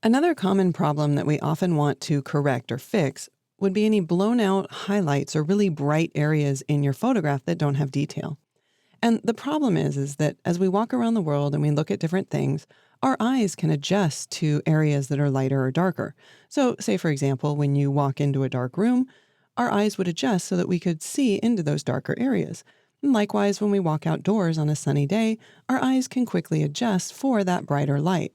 Another common problem that we often want to correct or fix would be any blown out highlights or really bright areas in your photograph that don't have detail. And the problem is that as we walk around the world and we look at different things, our eyes can adjust to areas that are lighter or darker. So, say for example, when you walk into a dark room, our eyes would adjust so that we could see into those darker areas. And likewise, when we walk outdoors on a sunny day, our eyes can quickly adjust for that brighter light.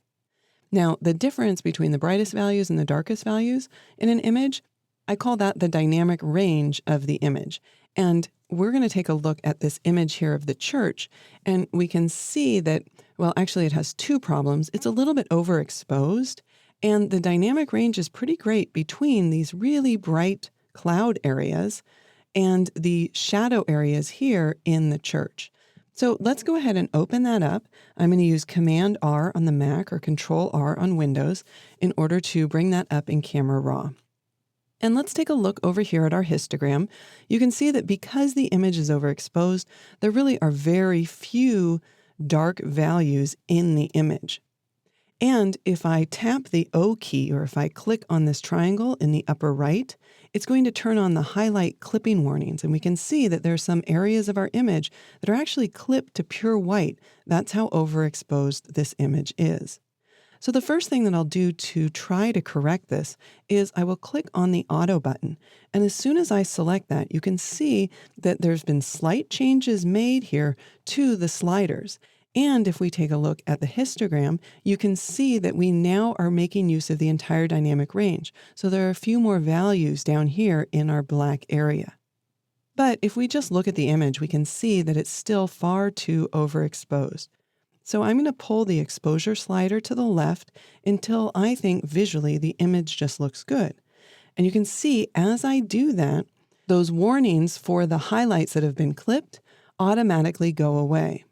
Now, the difference between the brightest values and the darkest values in an image, I call that the dynamic range of the image. And we're going to take a look at this image here of the church, and we can see that, well, actually, it has two problems. It's a little bit overexposed, and the dynamic range is pretty great between these really bright cloud areas and the shadow areas here in the church. So let's go ahead and open that up. I'm going to use Command R on the Mac or Control R on Windows in order to bring that up in Camera Raw. And let's take a look over here at our histogram. You can see that because the image is overexposed, there really are very few dark values in the image. And if I tap the O key, or if I click on this triangle in the upper right, it's going to turn on the highlight clipping warnings. And we can see that there are some areas of our image that are actually clipped to pure white. That's how overexposed this image is. So the first thing that I'll do to try to correct this is I will click on the auto button. And as soon as I select that, you can see that there's been slight changes made here to the sliders. And if we take a look at the histogram, you can see that we now are making use of the entire dynamic range. So there are a few more values down here in our black area. But if we just look at the image, we can see that it's still far too overexposed. So I'm going to pull the exposure slider to the left until I think visually the image just looks good. And you can see as I do that, those warnings for the highlights that have been clipped automatically go away.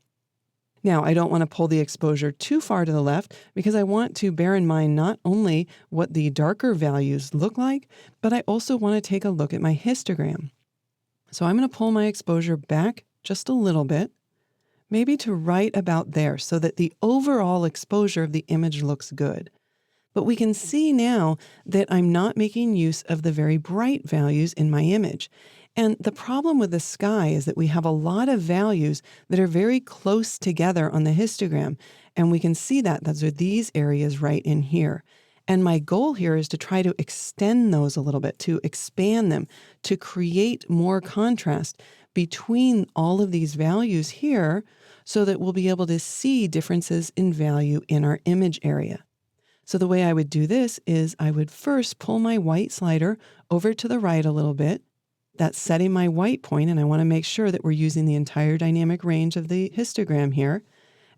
Now, I don't want to pull the exposure too far to the left because I want to bear in mind not only what the darker values look like, but I also want to take a look at my histogram. So I'm going to pull my exposure back just a little bit, maybe to right about there so that the overall exposure of the image looks good. But we can see now that I'm not making use of the very bright values in my image. And the problem with the sky is that we have a lot of values that are very close together on the histogram. And we can see that those are these areas right in here. And my goal here is to try to extend those a little bit, to expand them, to create more contrast between all of these values here so that we'll be able to see differences in value in our image area. So the way I would do this is I would first pull my white slider over to the right a little bit. That's setting my white point, and I want to make sure that we're using the entire dynamic range of the histogram here.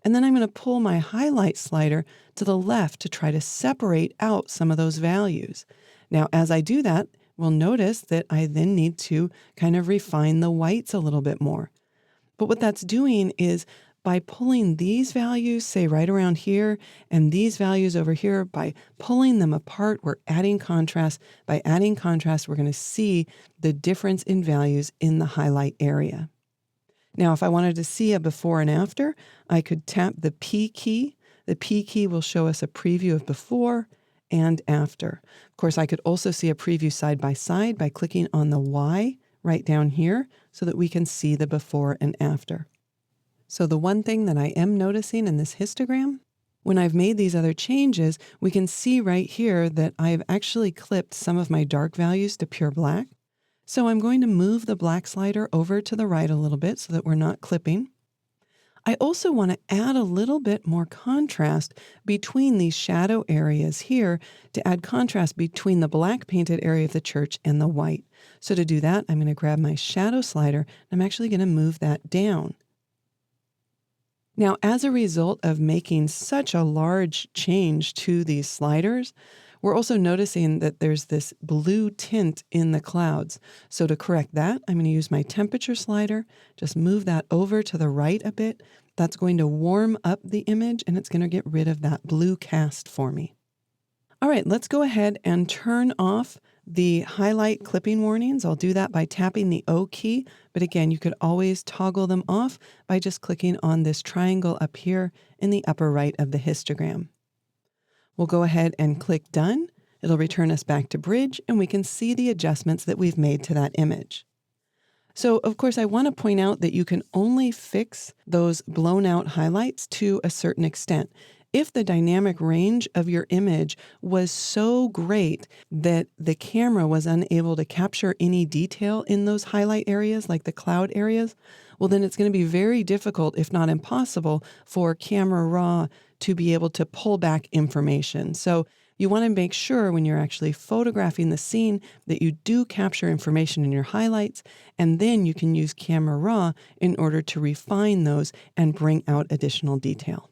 And then I'm going to pull my highlight slider to the left to try to separate out some of those values. Now, as I do that, we'll notice that I then need to kind of refine the whites a little bit more. But what that's doing is by pulling these values, say right around here, and these values over here, by pulling them apart, we're adding contrast. By adding contrast, we're going to see the difference in values in the highlight area. Now, if I wanted to see a before and after, I could tap the P key. The P key will show us a preview of before and after. Of course, I could also see a preview side by side by clicking on the Y right down here so that we can see the before and after. So the one thing that I am noticing in this histogram, when I've made these other changes, we can see right here that I've actually clipped some of my dark values to pure black. So I'm going to move the black slider over to the right a little bit so that we're not clipping. I also want to add a little bit more contrast between these shadow areas here to add contrast between the black painted area of the church and the white. So to do that, I'm going to grab my shadow slider. I'm actually going to move that down. Now, as a result of making such a large change to these sliders, we're also noticing that there's this blue tint in the clouds. So to correct that, I'm going to use my temperature slider, just move that over to the right a bit. That's going to warm up the image and it's going to get rid of that blue cast for me. All right, let's go ahead and turn off the highlight clipping warnings. I'll do that by tapping the O key, but again, you could always toggle them off by just clicking on this triangle up here in the upper right of the histogram. We'll go ahead and click Done. It'll return us back to Bridge, and we can see the adjustments that we've made to that image. So, of course, I want to point out that you can only fix those blown out highlights to a certain extent. If the dynamic range of your image was so great that the camera was unable to capture any detail in those highlight areas, like the cloud areas, well, then it's going to be very difficult, if not impossible, for Camera Raw to be able to pull back information. So you want to make sure when you're actually photographing the scene that you do capture information in your highlights, and then you can use Camera Raw in order to refine those and bring out additional detail.